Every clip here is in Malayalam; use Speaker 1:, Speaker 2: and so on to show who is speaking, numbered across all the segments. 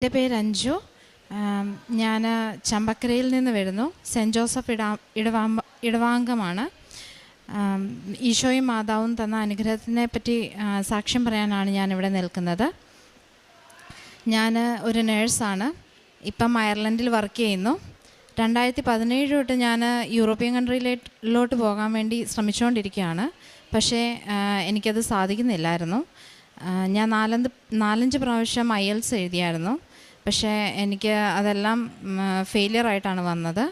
Speaker 1: എൻ്റെ പേര് അഞ്ജു. ഞാൻ ചമ്പക്കരയിൽ നിന്ന് വരുന്നു. സെൻറ്റ് ജോസഫ് ഇടവാംഗമാണ്. ഈശോയും മാതാവും തന്ന അനുഗ്രഹത്തിനെ പറ്റി സാക്ഷ്യം പറയാനാണ് ഞാനിവിടെ നിൽക്കുന്നത്. ഞാൻ ഒരു നേഴ്സാണ്. ഇപ്പം അയർലൻഡിൽ വർക്ക് ചെയ്യുന്നു. 2017 തൊട്ട് ഞാൻ യൂറോപ്യൻ കൺട്രിയിലോട്ട് പോകാൻ വേണ്ടി ശ്രമിച്ചുകൊണ്ടിരിക്കുകയാണ്. പക്ഷേ എനിക്കത് സാധിക്കുന്നില്ലായിരുന്നു. ഞാൻ 4-5 പ്രാവശ്യം IELTS എഴുതിയായിരുന്നു. പക്ഷേ എനിക്ക് അതെല്ലാം ഫെയിലിയറായിട്ടാണ് വന്നത്.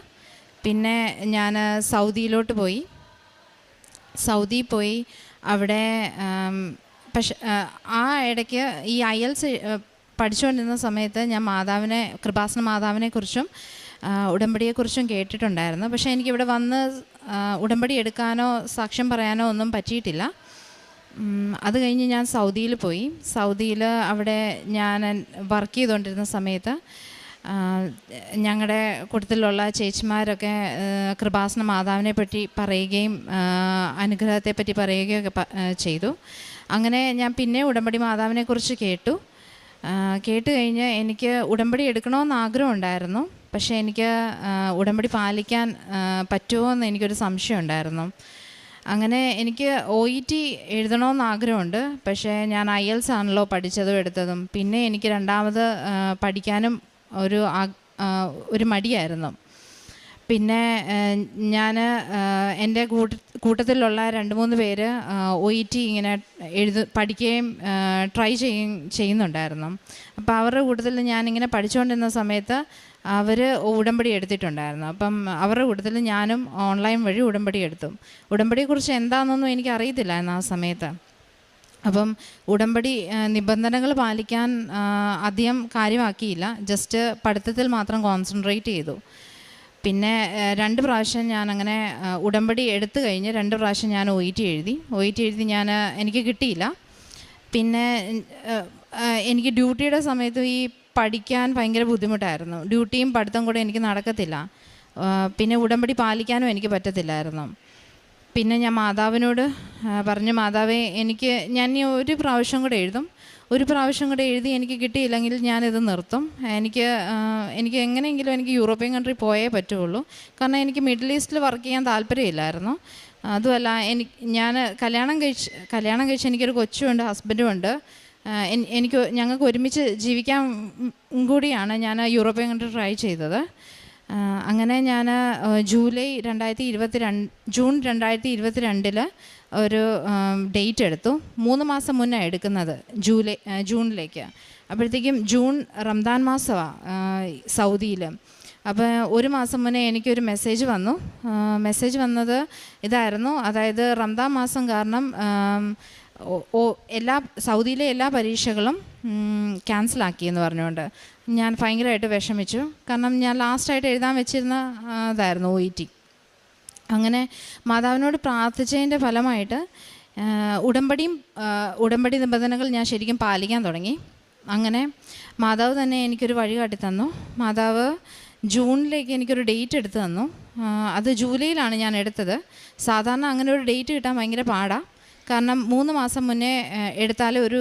Speaker 1: പിന്നെ ഞാൻ സൗദിയിൽ പോയി അവിടെ പക്ഷേ ആ ഇടയ്ക്ക് ഈ IELTS പഠിച്ചുകൊണ്ടിരുന്ന സമയത്ത് ഞാൻ കൃപാസന മാതാവിനെക്കുറിച്ചും ഉടമ്പടിയെക്കുറിച്ചും കേട്ടിട്ടുണ്ടായിരുന്നു. പക്ഷേ എനിക്കിവിടെ വന്ന് ഉടമ്പടി എടുക്കാനോ സാക്ഷ്യം പറയാനോ ഒന്നും പറ്റിയിട്ടില്ല. അത് കഴിഞ്ഞ് ഞാൻ സൗദിയിൽ അവിടെ ഞാൻ വർക്ക് ചെയ്തുകൊണ്ടിരുന്ന സമയത്ത് ഞങ്ങളുടെ കൂട്ടത്തിലുള്ള ചേച്ചിമാരൊക്കെ കൃപാസന മാതാവിനെ പറ്റി പറയുകയും അനുഗ്രഹത്തെപ്പറ്റി പറയുകയൊക്കെ ചെയ്തു. അങ്ങനെ ഞാൻ പിന്നെ ഉടമ്പടി മാതാവിനെക്കുറിച്ച് കേട്ട് കഴിഞ്ഞ് എനിക്ക് ഉടമ്പടി എടുക്കണമെന്ന് ആഗ്രഹം ഉണ്ടായിരുന്നു. പക്ഷേ എനിക്ക് ഉടമ്പടി പാലിക്കാൻ പറ്റുമോ എന്ന് എനിക്കൊരു സംശയം ഉണ്ടായിരുന്നു. അങ്ങനെ എനിക്ക് OET എഴുതണമെന്ന് ആഗ്രഹമുണ്ട്. പക്ഷേ ഞാൻ IELTS ആണല്ലോ പഠിച്ചതും എടുത്തതും. പിന്നെ എനിക്ക് രണ്ടാമത് പഠിക്കാനും ഒരു മടിയായിരുന്നു. പിന്നെ ഞാൻ എൻ്റെ കൂട്ടത്തിലുള്ള 2-3 പേര് OET ഇങ്ങനെ പഠിക്കുകയും ട്രൈ ചെയ്യുന്നുണ്ടായിരുന്നു. അപ്പോൾ അവരുടെ കൂട്ടത്തിൽ ഞാനിങ്ങനെ പഠിച്ചുകൊണ്ടിരുന്ന സമയത്ത് അവർ ഉടമ്പടി എടുത്തിട്ടുണ്ടായിരുന്നു. അപ്പം അവരുടെ കൂട്ടത്തിൽ ഞാനും ഓൺലൈൻ വഴി ഉടമ്പടി എടുത്തു. ഉടമ്പടിയെക്കുറിച്ച് എന്താണെന്നൊന്നും എനിക്ക് അറിയത്തില്ലായിരുന്നു ആ സമയത്ത്. അപ്പം ഉടമ്പടി നിബന്ധനകൾ പാലിക്കാൻ അധികം കാര്യമാക്കിയില്ല. ജസ്റ്റ് പഠിത്തത്തിൽ മാത്രം കോൺസെൻട്രേറ്റ് ചെയ്തു. പിന്നെ 2 പ്രാവശ്യം ഞാൻ അങ്ങനെ ഉടമ്പടി എടുത്തു കഴിഞ്ഞ് 2 പ്രാവശ്യം ഞാൻ OET എഴുതി. എനിക്ക് കിട്ടിയില്ല. പിന്നെ എനിക്ക് ഡ്യൂട്ടിയുടെ സമയത്ത് ഈ പഠിക്കാൻ ഭയങ്കര ബുദ്ധിമുട്ടായിരുന്നു. ഡ്യൂട്ടിയും പഠിത്തം കൂടെ എനിക്ക് നടക്കത്തില്ല. പിന്നെ ഉടമ്പടി പാലിക്കാനും എനിക്ക് പറ്റത്തില്ലായിരുന്നു. പിന്നെ ഞാൻ മാതാവിനോട് പറഞ്ഞു, മാതാവേ ഞാൻ ഒരു പ്രാവശ്യം കൂടെ എഴുതി എനിക്ക് കിട്ടിയില്ലെങ്കിൽ ഞാനിത് നിർത്തും. എനിക്ക് എങ്ങനെയെങ്കിലും എനിക്ക് യൂറോപ്യൻ കൺട്രി പോയേ പറ്റുള്ളൂ. കാരണം എനിക്ക് മിഡിൽ ഈസ്റ്റിൽ വർക്ക് ചെയ്യാൻ താല്പര്യമില്ലായിരുന്നു. അതുമല്ല ഞാൻ കല്യാണം കഴിച്ച് എനിക്കൊരു കൊച്ചുമുണ്ട്, ഹസ്ബൻഡുമുണ്ട്. ഞങ്ങൾക്ക് ഒരുമിച്ച് ജീവിക്കാൻ കൂടിയാണ് ഞാൻ യൂറോപ്യൻ കൺട്രി ട്രൈ ചെയ്തത്. അങ്ങനെ ഞാൻ ജൂൺ 2022 ഒരു ഡേറ്റ് എടുത്തു. 3 മാസം മുന്നേ എടുക്കുന്നത്, ജൂണിലേക്ക്. അപ്പോഴത്തേക്കും ജൂൺ റംദാൻ മാസമാണ് സൗദിയിൽ. അപ്പോൾ 1 മാസം മുന്നേ എനിക്കൊരു മെസ്സേജ് വന്നത് ഇതായിരുന്നു. അതായത് റംദാൻ മാസം കാരണം സൗദിയിലെ എല്ലാ പരീക്ഷകളും ക്യാൻസലാക്കിയെന്ന് പറഞ്ഞുകൊണ്ട് ഞാൻ ഭയങ്കരമായിട്ട് വിഷമിച്ചു. കാരണം ഞാൻ ലാസ്റ്റായിട്ട് എഴുതാൻ വെച്ചിരുന്ന അതായിരുന്നു OET. അങ്ങനെ മാതാവിനോട് പ്രാർത്ഥിച്ചതിൻ്റെ ഫലമായിട്ട് ഉടമ്പടി നിബന്ധനകൾ ഞാൻ ശരിക്കും പാലിക്കാൻ തുടങ്ങി. അങ്ങനെ മാതാവ് തന്നെ എനിക്കൊരു വഴി കാട്ടി തന്നു. മാതാവ് ജൂണിലേക്ക് എനിക്കൊരു ഡേറ്റ് എടുത്തു തന്നു. അത് ജൂലൈയിലാണ് ഞാൻ എടുത്തത്. സാധാരണ അങ്ങനെ ഒരു ഡേറ്റ് കിട്ടാൻ ഭയങ്കര പാടാണ്. കാരണം 3 മാസം മുന്നേ എടുത്താലേ ഒരു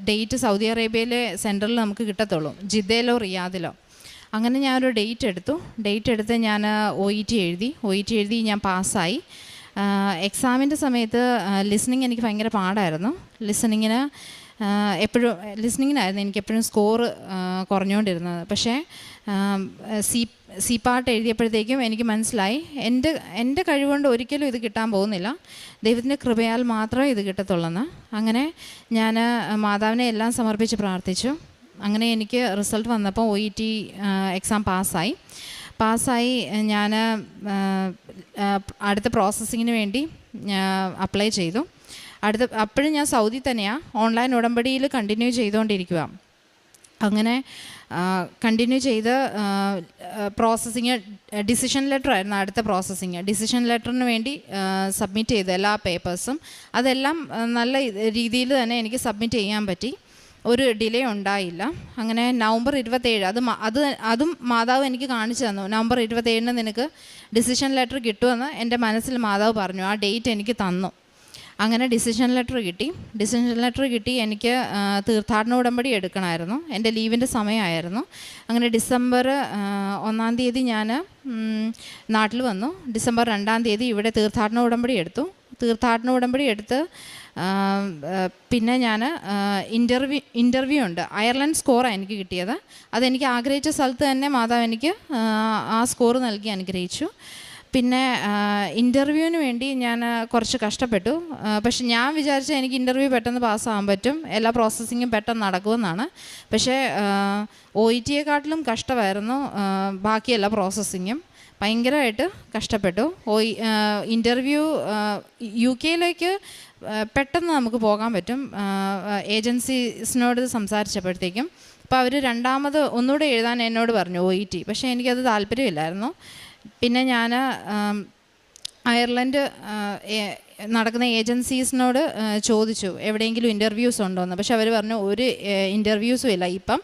Speaker 1: ഡേറ്റ് സൗദി അറേബ്യയിലെ സെൻറ്ററിൽ നമുക്ക് കിട്ടത്തുള്ളൂ, ജിദ്ദയിലോ റിയാദിലോ. അങ്ങനെ ഞാനൊരു ഡേറ്റ് എടുത്ത് ഞാൻ OET എഴുതി ഞാൻ പാസ്സായി. എക്സാമിൻ്റെ സമയത്ത് ലിസണിങ് എനിക്ക് ഭയങ്കര പാടായിരുന്നു. ലിസണിങ്ങിനായിരുന്നു എനിക്ക് എപ്പോഴും സ്കോർ കുറഞ്ഞുകൊണ്ടിരുന്നത്. പക്ഷേ സി പാർട്ട് എഴുതിയപ്പോഴത്തേക്കും എനിക്ക് മനസ്സിലായി എൻ്റെ കഴിവുകൊണ്ട് ഒരിക്കലും ഇത് കിട്ടാൻ പോകുന്നില്ല, ദൈവത്തിൻ്റെ കൃപയാൽ മാത്രമേ ഇത് കിട്ടത്തുള്ളെന്ന്. അങ്ങനെ ഞാൻ മാതാവിനെ എല്ലാം സമർപ്പിച്ച് പ്രാർത്ഥിച്ചു. അങ്ങനെ എനിക്ക് റിസൾട്ട് വന്നപ്പോൾ OET എക്സാം പാസ്സായി. ഞാൻ അടുത്ത പ്രോസസ്സിങ്ങിന് വേണ്ടി അപ്ലൈ ചെയ്തു. അപ്പോഴും ഞാൻ സൗദി തന്നെയാണ്, ഓൺലൈൻ ഉടമ്പടിയിൽ കണ്ടിന്യൂ ചെയ്തുകൊണ്ടിരിക്കുക. അങ്ങനെ കണ്ടിന്യൂ ചെയ്ത് പ്രോസസ്സിങ്, ഡിസിഷൻ ലെറ്റർ ആയിരുന്നു അടുത്ത പ്രോസസ്സിങ്. ഡിസിഷൻ ലെറ്ററിന് വേണ്ടി സബ്മിറ്റ് ചെയ്തു എല്ലാ പേപ്പേഴ്സും. അതെല്ലാം നല്ല രീതിയിൽ തന്നെ എനിക്ക് സബ്മിറ്റ് ചെയ്യാൻ പറ്റി. ഒരു ഡിലേ ഉണ്ടായില്ല. അങ്ങനെ നവംബർ 27 അതും മാതാവ് എനിക്ക് കാണിച്ചു തന്നു. നവംബർ 27 നിനക്ക് ഡിസിഷൻ ലെറ്റർ കിട്ടുമെന്ന് എൻ്റെ മനസ്സിൽ മാതാവ് പറഞ്ഞു. ആ ഡേറ്റ് എനിക്ക് തന്നു. അങ്ങനെ ഡിസിഷൻ ലെറ്റർ കിട്ടി എനിക്ക് തീർത്ഥാടന ഉടമ്പടി എടുക്കണമായിരുന്നു. എൻ്റെ ലീവിൻ്റെ സമയമായിരുന്നു. അങ്ങനെ ഡിസംബർ 1-ാം തീയതി ഞാൻ നാട്ടിൽ വന്നു. ഡിസംബർ 2-ാം തീയതി ഇവിടെ തീർത്ഥാടന ഉടമ്പടി എടുത്ത് പിന്നെ ഞാൻ ഇൻ്റർവ്യൂ ഉണ്ട്. അയർലൻഡ് സ്കോറാണ് എനിക്ക് കിട്ടിയത്. അതെനിക്ക് ആഗ്രഹിച്ച സ്ഥലത്ത് തന്നെ മാതാവ് എനിക്ക് ആ സ്കോർ നൽകി അനുഗ്രഹിച്ചു. പിന്നെ ഇൻ്റർവ്യൂവിന് വേണ്ടി ഞാൻ കുറച്ച് കഷ്ടപ്പെട്ടു. പക്ഷെ ഞാൻ വിചാരിച്ച എനിക്ക് ഇൻ്റർവ്യൂ പെട്ടെന്ന് പാസ്സാകാൻ പറ്റും, എല്ലാ പ്രോസസ്സിങ്ങും പെട്ടെന്ന് നടക്കുമെന്നാണ്. പക്ഷേ OET-യെക്കാട്ടിലും കഷ്ടമായിരുന്നു ബാക്കി എല്ലാ പ്രോസസ്സിങ്ങും. ഭയങ്കരമായിട്ട് കഷ്ടപ്പെട്ടു. ഇൻ്റർവ്യൂ UK-യിലേക്ക് പെട്ടെന്ന് നമുക്ക് പോകാൻ പറ്റും ഏജൻസീസിനോട് സംസാരിച്ചപ്പോഴത്തേക്കും. അപ്പോൾ അവർ ഒന്നുകൂടെ എഴുതാൻ എന്നോട് പറഞ്ഞു OET. പക്ഷേ എനിക്കത് താല്പര്യമില്ലായിരുന്നു. പിന്നെ ഞാൻ അയർലൻഡ് നടക്കുന്ന ഏജൻസീസിനോട് ചോദിച്ചു എവിടെയെങ്കിലും ഇൻ്റർവ്യൂസ് ഉണ്ടോ എന്ന്. പക്ഷെ അവർ പറഞ്ഞു ഒരു ഇൻ്റർവ്യൂസും ഇല്ല ഇപ്പം.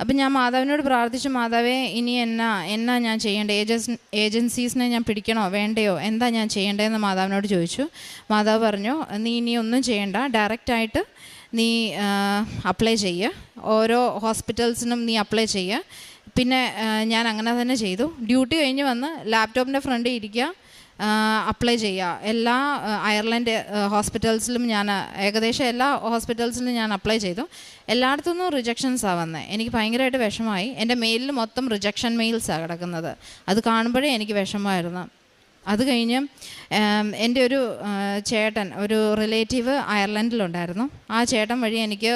Speaker 1: അപ്പം ഞാൻ മാതാവിനോട് പ്രാർത്ഥിച്ചു, മാതാവേ ഇനി എന്നാ ഞാൻ ചെയ്യേണ്ടത്, ഏജൻസീസിനെ ഞാൻ പിടിക്കണോ വേണ്ടയോ, എന്താ ഞാൻ ചെയ്യേണ്ടതെന്ന് മാതാവിനോട് ചോദിച്ചു. മാതാവ് പറഞ്ഞു, നീ ഇനി ഒന്നും ചെയ്യണ്ട, ഡയറക്റ്റായിട്ട് നീ അപ്ലൈ ചെയ്യുക, ഓരോ ഹോസ്പിറ്റൽസിനും നീ അപ്ലൈ ചെയ്യുക. പിന്നെ ഞാൻ അങ്ങനെ തന്നെ ചെയ്തു. ഡ്യൂട്ടി കഴിഞ്ഞ് വന്ന് ലാപ്ടോപ്പിൻ്റെ ഫ്രണ്ടിൽ ഇരിക്കുക, അപ്ലൈ ചെയ്യുക. എല്ലാ അയർലൻഡ് ഹോസ്പിറ്റൽസിലും ഏകദേശം എല്ലാ ഹോസ്പിറ്റൽസിലും ഞാൻ അപ്ലൈ ചെയ്തു. എല്ലായിടത്തുനിന്നും റിജക്ഷൻസാണ് വന്നത്. എനിക്ക് ഭയങ്കരമായിട്ട് വിഷമമായി. എൻ്റെ മെയിലിൽ മൊത്തം റിജക്ഷൻ മെയിൽസാണ് കിടക്കുന്നത്. അത് കാണുമ്പോഴേ എനിക്ക് വിഷമമായിരുന്നു. അത് കഴിഞ്ഞ് എൻ്റെ ഒരു ചേട്ടൻ, ഒരു റിലേറ്റീവ് അയർലൻഡിലുണ്ടായിരുന്നു. ആ ചേട്ടൻ വഴി എനിക്ക്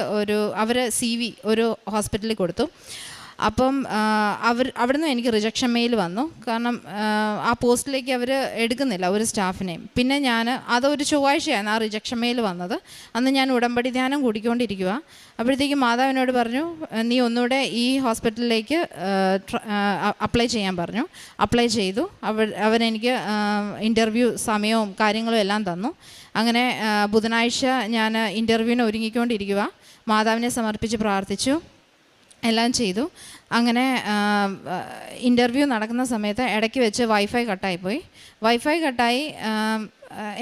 Speaker 1: അവർ CV ഒരു ഹോസ്പിറ്റലിൽ കൊടുത്തു. അപ്പം അവിടുന്ന് എനിക്ക് റിജക്ഷൻ മെയിൽ വന്നു. കാരണം ആ പോസ്റ്റിലേക്ക് അവർ എടുക്കുന്നില്ല ഒരു സ്റ്റാഫിനെയും. പിന്നെ അതൊരു ചൊവ്വാഴ്ചയാണ് ആ റിജക്ഷൻ മെയിൽ വന്നത്. അന്ന് ഞാൻ ഉടമ്പടി ധ്യാനം കൂടിക്കൊണ്ടിരിക്കുക. അപ്പോഴത്തേക്കും മാതാവിനോട് പറഞ്ഞു, നീ ഒന്നുകൂടെ ഈ ഹോസ്പിറ്റലിലേക്ക് അപ്ലൈ ചെയ്യാൻ പറഞ്ഞു. അപ്ലൈ ചെയ്തു. അവരെനിക്ക് ഇൻ്റർവ്യൂ സമയവും കാര്യങ്ങളും എല്ലാം തന്നു. അങ്ങനെ ബുധനാഴ്ച ഞാൻ ഇൻ്റർവ്യൂവിന് ഒരുങ്ങിക്കൊണ്ടിരിക്കുക. മാതാവിനെ സമർപ്പിച്ച് പ്രാർത്ഥിച്ചു, എല്ലാം ചെയ്തു. അങ്ങനെ ഇൻ്റർവ്യൂ നടക്കുന്ന സമയത്ത് ഇടയ്ക്ക് വെച്ച് വൈഫൈ കട്ടായി.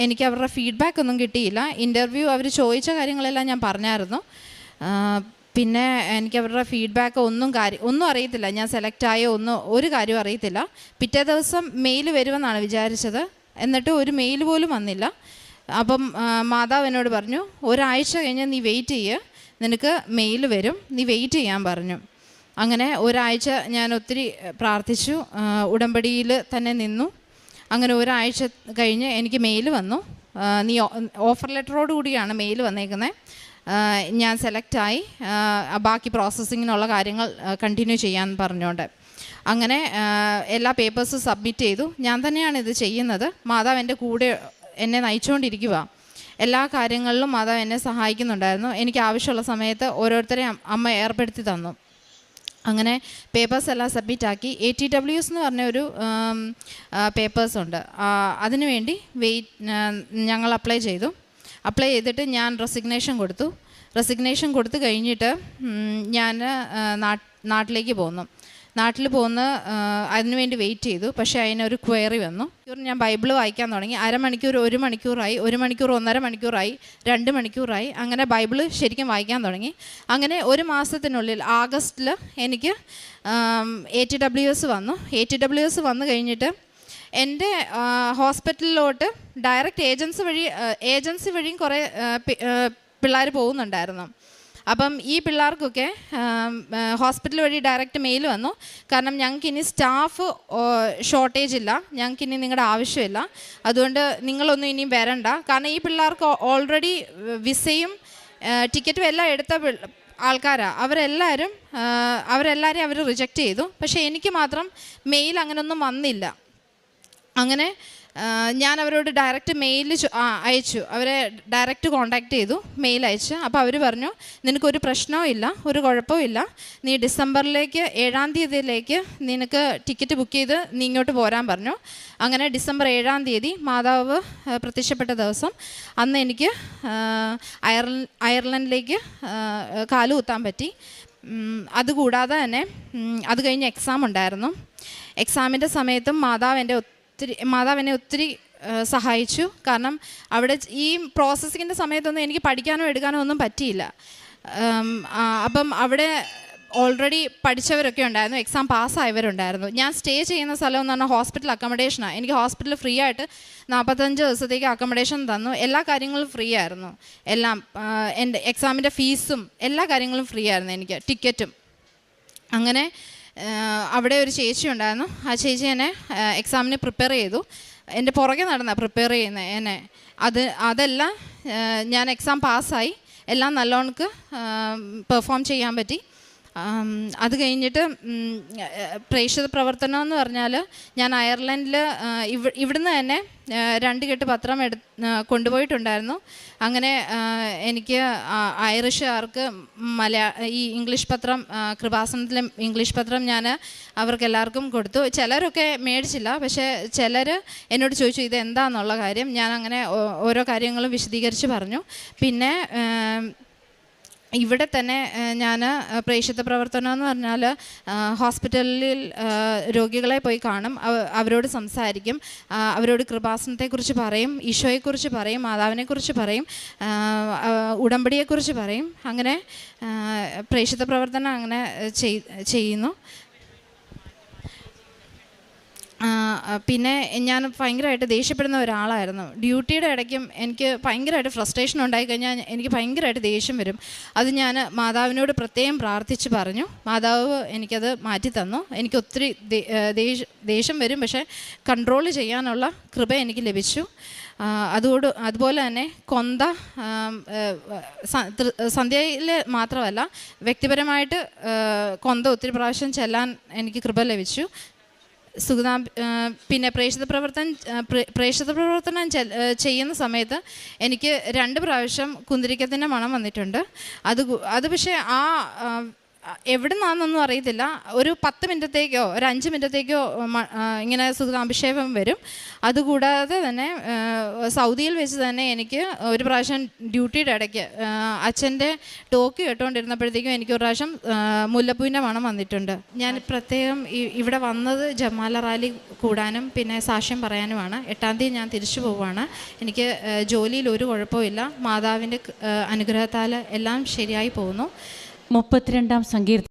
Speaker 1: എനിക്ക് അവരുടെ ഫീഡ്ബാക്ക് ഒന്നും കിട്ടിയില്ല. ഇൻ്റർവ്യൂ അവർ ചോദിച്ച കാര്യങ്ങളെല്ലാം ഞാൻ പറഞ്ഞായിരുന്നു. പിന്നെ എനിക്ക് അവരുടെ ഫീഡ്ബാക്ക് ഒന്നും അറിയത്തില്ല. ഞാൻ സെലക്റ്റായോ ഒരു കാര്യവും അറിയത്തില്ല. പിറ്റേ ദിവസം മെയിൽ വരുമെന്നാണ് വിചാരിച്ചത്. എന്നിട്ട് ഒരു മെയിൽ പോലും വന്നില്ല. അപ്പം മാതാവ് എന്നോട് പറഞ്ഞു, ഒരാഴ്ച കഴിഞ്ഞ് നീ വെയിറ്റ് ചെയ്യുക, നിനക്ക് മെയിൽ വരും, നീ വെയിറ്റ് ചെയ്യാൻ പറഞ്ഞു. അങ്ങനെ ഒരാഴ്ച ഞാൻ ഒത്തിരി പ്രാർത്ഥിച്ചു, ഉടമ്പടിയിൽ തന്നെ നിന്നു. അങ്ങനെ ഒരാഴ്ച കഴിഞ്ഞ് എനിക്ക് മെയിൽ വന്നു. നീ ഓഫർ ലെറ്ററോട് കൂടിയാണ് മെയിൽ വന്നേക്കുന്നത്. ഞാൻ സെലക്റ്റായി, ബാക്കി പ്രോസസ്സിങ്ങിനുള്ള കാര്യങ്ങൾ കണ്ടിന്യൂ ചെയ്യാൻ പറഞ്ഞുകൊണ്ട്. അങ്ങനെ എല്ലാ പേപ്പേഴ്സും സബ്മിറ്റ് ചെയ്തു. ഞാൻ തന്നെയാണ് ഇത് ചെയ്യുന്നത്. മാതാവ് എൻ്റെ കൂടെ എന്നെ നയിച്ചുകൊണ്ടിരിക്കുക. എല്ലാ കാര്യങ്ങളിലും മാതാവ് എന്നെ സഹായിക്കുന്നുണ്ടായിരുന്നു. എനിക്ക് ആവശ്യമുള്ള സമയത്ത് ഓരോരുത്തരെയും അമ്മ ഏർപ്പെടുത്തി തന്നു. അങ്ങനെ പേപ്പേഴ്സ് എല്ലാം സബ്മിറ്റാക്കി. ATWS എന്ന് പറഞ്ഞൊരു പേപ്പേഴ്സുണ്ട്. അതിനുവേണ്ടി ഞങ്ങൾ അപ്ലൈ ചെയ്തിട്ട് ഞാൻ റെസിഗ്നേഷൻ കൊടുത്തു കഴിഞ്ഞിട്ട് ഞാൻ നാട്ടിലേക്ക് പോന്നു. അതിനുവേണ്ടി വെയിറ്റ് ചെയ്തു. പക്ഷേ അതിനൊരു ക്വയറി വന്നു. ഞാൻ ബൈബിൾ വായിക്കാൻ തുടങ്ങി. അരമണിക്കൂർ, 1 മണിക്കൂറായി, 1 മണിക്കൂർ 1.5 മണിക്കൂറായി, 2 മണിക്കൂറായി. അങ്ങനെ ബൈബിൾ ശരിക്കും വായിക്കാൻ തുടങ്ങി. അങ്ങനെ ഒരു മാസത്തിനുള്ളിൽ ആഗസ്റ്റിൽ എനിക്ക് ATWS വന്നു കഴിഞ്ഞിട്ട് എൻ്റെ ഹോസ്പിറ്റലിലോട്ട് ഡയറക്റ്റ് ഏജൻസി വഴിയും കുറേ പിള്ളേർ പോകുന്നുണ്ടായിരുന്നു. അപ്പം ഈ പിള്ളേർക്കൊക്കെ ഹോസ്പിറ്റൽ വഴി ഡയറക്റ്റ് മെയിൽ വന്നു. കാരണം ഞങ്ങൾക്കിനി സ്റ്റാഫ് ഷോർട്ടേജ് ഇല്ല, ഞങ്ങൾക്കിനി നിങ്ങളുടെ ആവശ്യമില്ല, അതുകൊണ്ട് നിങ്ങളൊന്നും ഇനിയും വരണ്ട. കാരണം ഈ പിള്ളേർക്ക് ഓൾറെഡി വിസയും ടിക്കറ്റും എല്ലാം എടുത്ത ആൾക്കാരാണ്. അവരെല്ലാവരെയും അവർ റിജക്റ്റ് ചെയ്തു. പക്ഷേ എനിക്ക് മാത്രം മെയിൽ അങ്ങനെയൊന്നും വന്നില്ല. അങ്ങനെ ഞാൻ അവരോട് ഡയറക്റ്റ് മെയിൽ അയച്ചു. അവരെ ഡയറക്റ്റ് കോണ്ടാക്ട് ചെയ്തു, മെയിൽ അയച്ചു. അപ്പോൾ അവർ പറഞ്ഞു, നിനക്കൊരു പ്രശ്നവും ഇല്ല, ഒരു കുഴപ്പവും ഇല്ല, നീ ഡിസംബറിലേക്ക് 7-ാം തീയതിയിലേക്ക് നിനക്ക് ടിക്കറ്റ് ബുക്ക് ചെയ്ത് നീ ഇങ്ങോട്ട് പോരാൻ പറഞ്ഞു. അങ്ങനെ ഡിസംബർ 7-ാം തീയതി മാതാവ് പ്രത്യക്ഷപ്പെട്ട ദിവസം, അന്ന് എനിക്ക് അയർലൻഡിലേക്ക് കാലുകുത്താൻ പറ്റി. അതുകൂടാതെ തന്നെ അത് കഴിഞ്ഞ് എക്സാം ഉണ്ടായിരുന്നു. എക്സാമിൻ്റെ സമയത്തും മാതാവ് എന്നെ ഒത്തിരി സഹായിച്ചു. കാരണം അവിടെ ഈ പ്രോസസ്സിങ്ങിൻ്റെ സമയത്തൊന്നും എനിക്ക് പഠിക്കാനോ എടുക്കാനോ ഒന്നും പറ്റിയില്ല. അപ്പം അവിടെ ഓൾറെഡി പഠിച്ചവരൊക്കെ ഉണ്ടായിരുന്നു, എക്സാം പാസ്സായവരുണ്ടായിരുന്നു. ഞാൻ സ്റ്റേ ചെയ്യുന്ന സ്ഥലം എന്ന് പറഞ്ഞാൽ ഹോസ്പിറ്റൽ അക്കോമഡേഷനാണ്. എനിക്ക് ഹോസ്പിറ്റലിൽ ഫ്രീ ആയിട്ട് 45 ദിവസത്തേക്ക് അക്കോമഡേഷൻ തന്നു. എല്ലാ കാര്യങ്ങളും ഫ്രീ ആയിരുന്നു. എല്ലാം എൻ്റെ എക്സാമിൻ്റെ ഫീസും എല്ലാ കാര്യങ്ങളും ഫ്രീ ആയിരുന്നു, എനിക്ക് ടിക്കറ്റും. അങ്ങനെ അവിടെ ഒരു ചേച്ചി ഉണ്ടായിരുന്നു. ആ ചേച്ചി എന്നെ എക്സാമിന് പ്രിപ്പയർ ചെയ്തു. എൻ്റെ പുറകെ നടന്ന പ്രിപ്പയർ ചെയ്യുന്നത് എന്നെ. അതെല്ലാം ഞാൻ എക്സാം പാസ്സായി. എല്ലാം നല്ലോണക്ക് പെർഫോം ചെയ്യാൻ പറ്റി. അത് കഴിഞ്ഞിട്ട് പ്രേക്ഷിത പ്രവർത്തനം എന്ന് പറഞ്ഞാൽ ഞാൻ അയർലൻഡിൽ ഇവിടുന്ന് തന്നെ 2 കെട്ട് പത്രം കൊണ്ടുപോയിട്ടുണ്ടായിരുന്നു. അങ്ങനെ എനിക്ക് ഐറിഷുകാർക്ക് ഈ ഇംഗ്ലീഷ് പത്രം, കൃപാസനത്തിലെ ഇംഗ്ലീഷ് പത്രം ഞാൻ അവർക്കെല്ലാവർക്കും കൊടുത്തു. ചിലരൊക്കെ മേടിച്ചില്ല, പക്ഷേ ചിലർ എന്നോട് ചോദിച്ചു ഇത് എന്താണെന്നുള്ള കാര്യം. ഞാൻ അങ്ങനെ ഓരോ കാര്യങ്ങളും വിശദീകരിച്ച് പറഞ്ഞു. പിന്നെ ഇവിടെ തന്നെ ഞാൻ പ്രേക്ഷിത പ്രവർത്തനം എന്ന് പറഞ്ഞാൽ ഹോസ്പിറ്റലിൽ രോഗികളെ പോയി കാണും, അവരോട് സംസാരിക്കും, അവരോട് കൃപാസനത്തെക്കുറിച്ച് പറയും, ഈശോയെക്കുറിച്ച് പറയും, മാതാവിനെക്കുറിച്ച് പറയും, ഉടമ്പടിയെക്കുറിച്ച് പറയും. അങ്ങനെ പ്രേക്ഷിത പ്രവർത്തനം അങ്ങനെ ചെയ്യുന്നു. പിന്നെ ഞാൻ ഭയങ്കരമായിട്ട് ദേഷ്യപ്പെടുന്ന ഒരാളായിരുന്നു. ഡ്യൂട്ടിയുടെ ഇടയ്ക്കും എനിക്ക് ഭയങ്കരമായിട്ട് ഫ്രസ്ട്രേഷൻ ഉണ്ടായിക്കഴിഞ്ഞാൽ എനിക്ക് ഭയങ്കരമായിട്ട് ദേഷ്യം വരും. അത് ഞാൻ മാതാവിനോട് പ്രത്യേകം പ്രാർത്ഥിച്ച് പറഞ്ഞു. മാതാവ് എനിക്കത് മാറ്റി തന്നു. എനിക്ക് ഒത്തിരി ദേഷ്യം വരും, പക്ഷേ കൺട്രോൾ ചെയ്യാനുള്ള കൃപ എനിക്ക് ലഭിച്ചു. അതുപോലെ തന്നെ സന്ധ്യയിൽ മാത്രമല്ല, വ്യക്തിപരമായിട്ട് ഒത്തിരി പ്രാവശ്യം ചെല്ലാൻ എനിക്ക് കൃപ ലഭിച്ചു. പിന്നെ പ്രേക്ഷിത പ്രവർത്തനം ചെയ്യുന്ന സമയത്ത് എനിക്ക് 2 പ്രാവശ്യം കുന്തിരിക്കത്തിൻ്റെ മണം വന്നിട്ടുണ്ട്. അത് പക്ഷേ എവിടെ നിന്നാണെന്നൊന്നും അറിയത്തില്ല. ഒരു 10 മിനിറ്റത്തേക്കോ ഒരു 5 മിനിറ്റത്തേക്കോ ഇങ്ങനെ സുഗതാഭിഷേകം വരും. അതുകൂടാതെ തന്നെ സൗദിയിൽ വെച്ച് തന്നെ എനിക്ക് ഒരു പ്രാവശ്യം ഡ്യൂട്ടിയുടെ ഇടയ്ക്ക് അച്ഛൻ്റെ ടോക്ക് കേട്ടുകൊണ്ടിരുന്നപ്പോഴത്തേക്കും എനിക്കൊരു പ്രാവശ്യം മുല്ലപ്പൂവിൻ്റെ മണം വന്നിട്ടുണ്ട്. ഞാൻ പ്രത്യേകം ഇവിടെ വന്നത് ജമാല റാലി കൂടാനും പിന്നെ സാക്ഷ്യം പറയാനുമാണ്. 8-ാം തീയതി ഞാൻ തിരിച്ചു പോവുകയാണ്. എനിക്ക് ജോലിയിൽ ഒരു കുഴപ്പമില്ല. മാതാവിൻ്റെ അനുഗ്രഹത്താൽ എല്ലാം ശരിയായി പോകുന്നു.
Speaker 2: 32-ാം സങ്കീർത്തനം.